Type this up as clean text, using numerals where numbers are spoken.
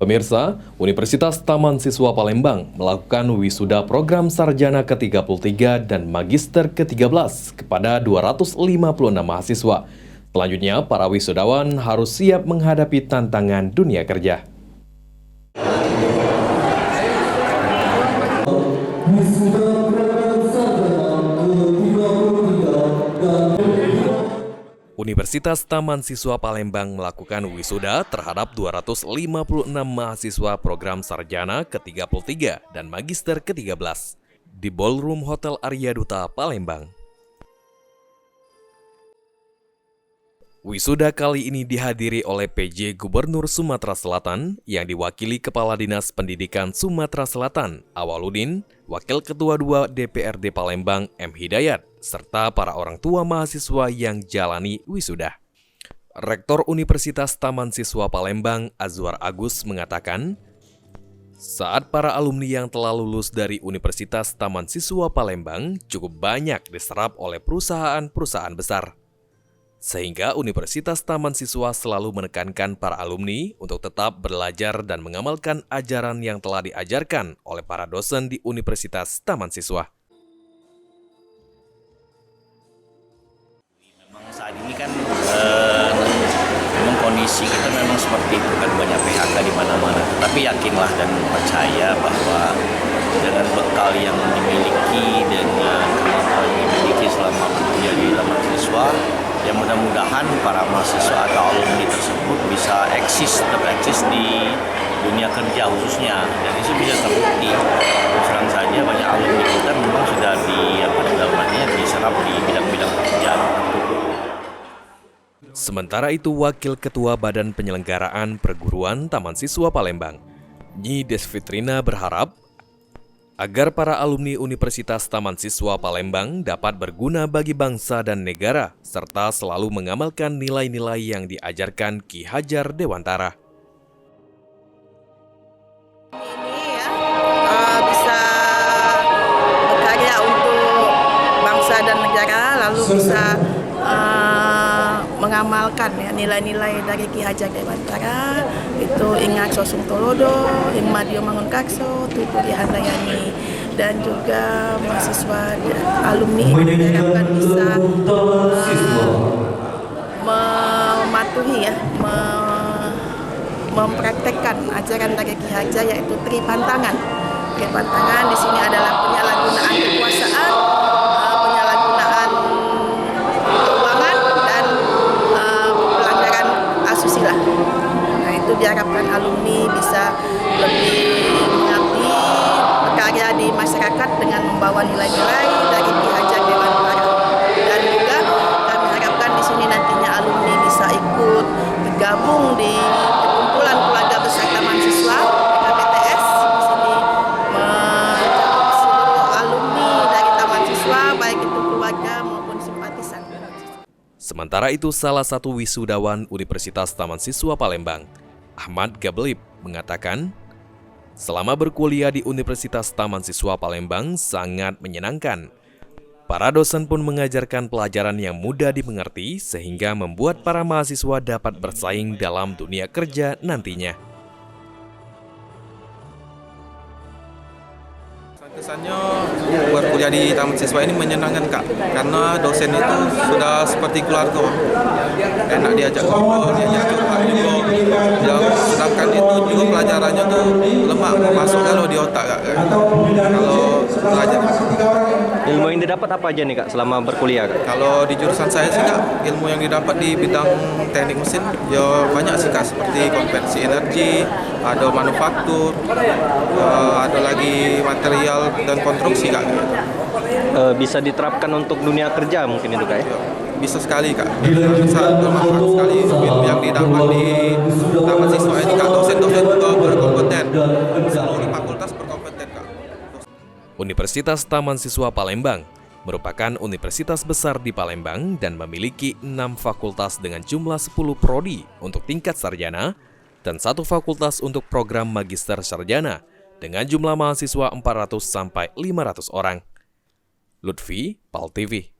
Pemirsa, Universitas Taman Siswa Palembang melakukan wisuda program sarjana ke-33 dan magister ke-13 kepada 256 mahasiswa. Selanjutnya, para wisudawan harus siap menghadapi tantangan dunia kerja. Universitas Taman Siswa Palembang melakukan wisuda terhadap 256 mahasiswa program sarjana ke-33 dan magister ke-13 di Ballroom Hotel Arya Duta Palembang. Wisuda kali ini dihadiri oleh PJ Gubernur Sumatera Selatan yang diwakili Kepala Dinas Pendidikan Sumatera Selatan, Awaludin, Wakil Ketua 2 DPRD Palembang, M. Hidayat, serta para orang tua mahasiswa yang jalani wisuda. Rektor Universitas Taman Siswa Palembang, Azwar Agus, mengatakan, saat para alumni yang telah lulus dari Universitas Taman Siswa Palembang cukup banyak diserap oleh perusahaan-perusahaan besar. Sehingga Universitas Taman Siswa selalu menekankan para alumni untuk tetap belajar dan mengamalkan ajaran yang telah diajarkan oleh para dosen di Universitas Taman Siswa. Memang saat ini kan memang kondisi kita memang seperti itu kan, banyak PHK di mana-mana. Tapi yakinlah dan percaya bahwa dengan bekal yang dimiliki, dengan kemampuan yang dimiliki selama bekerja di Taman Siswa, yang mudah-mudahan para mahasiswa atau alumni tersebut bisa tetap eksis di dunia kerja khususnya, dan itu bisa terbukti. Terus saja banyak alumni kita memang sudah diserap di bidang-bidang pekerjaan. Sementara itu, Wakil Ketua Badan Penyelenggaraan Perguruan Taman Siswa Palembang, Nyi Desfitrina, berharap agar para alumni Universitas Taman Siswa Palembang dapat berguna bagi bangsa dan negara, serta selalu mengamalkan nilai-nilai yang diajarkan Ki Hajar Dewantara. Bisa berkarya untuk bangsa dan negara, lalu bisa mengamalkan nilai-nilai dari Ki Hajar Dewantara, itu ingat Sosung Tolodo, Himmadio Mangunkakso, Tutu Dihandayani, dan juga mahasiswa alumni diharapkan bisa mematuhi mempraktekkan ajaran dari Ki Hajar, yaitu Tripantangan. Tripantangan di sini adalah penyalahgunaan kekuasaan, penyalahgunaan keuangan, dan pelanggaran asusila. Nah, itu diharapkan alumni bisa lebih mengabdi berkarya di masyarakat dengan membawa nilai-nilai dari Ki Hajar Dewantara. Dan juga kami harapkan di sini nantinya alumni bisa ikut bergabung di kumpulan keluarga besar Taman Siswa PKBTS. Di sini seluruh alumni dari Taman Siswa, baik itu keluarga maupun simpatisan. Sementara itu, salah satu wisudawan Universitas Taman Siswa Palembang, Ahmad Gablib, mengatakan, selama berkuliah di Universitas Taman Siswa Palembang sangat menyenangkan. Para dosen pun mengajarkan pelajaran yang mudah dimengerti sehingga membuat para mahasiswa dapat bersaing dalam dunia kerja nantinya. Kesannya berkuliah di Taman Siswa ini menyenangkan, Kak, karena dosen itu sudah seperti keluarga. Enak diajak ngobrol, diajak curhat juga. Sedangkan itu juga pelajarannya tuh lemak masuk kalau di otak, Kak. Kalau belajar. Ilmu yang didapat apa aja nih, Kak, selama berkuliah, Kak? Kalau di jurusan saya sih, Kak, ilmu yang didapat di bidang teknik mesin ya banyak sih, Kak, seperti konversi energi, ada manufaktur, ada lagi material dan konstruksi, Kak. Bisa diterapkan untuk dunia kerja mungkin itu, Kak, ya? Bisa sekali, Kak. Sangat bermanfaat sekali ilmu yang didapat di Taman Siswa ini, Kak. Dosen-dosen juga berkompeten, seluruh fakultas berkompeten, Kak. Universitas Taman Siswa Palembang merupakan universitas besar di Palembang dan memiliki 6 fakultas dengan jumlah 10 prodi untuk tingkat sarjana dan 1 fakultas untuk program magister sarjana dengan jumlah mahasiswa 400 sampai 500 orang. Lutfi, PAL TV.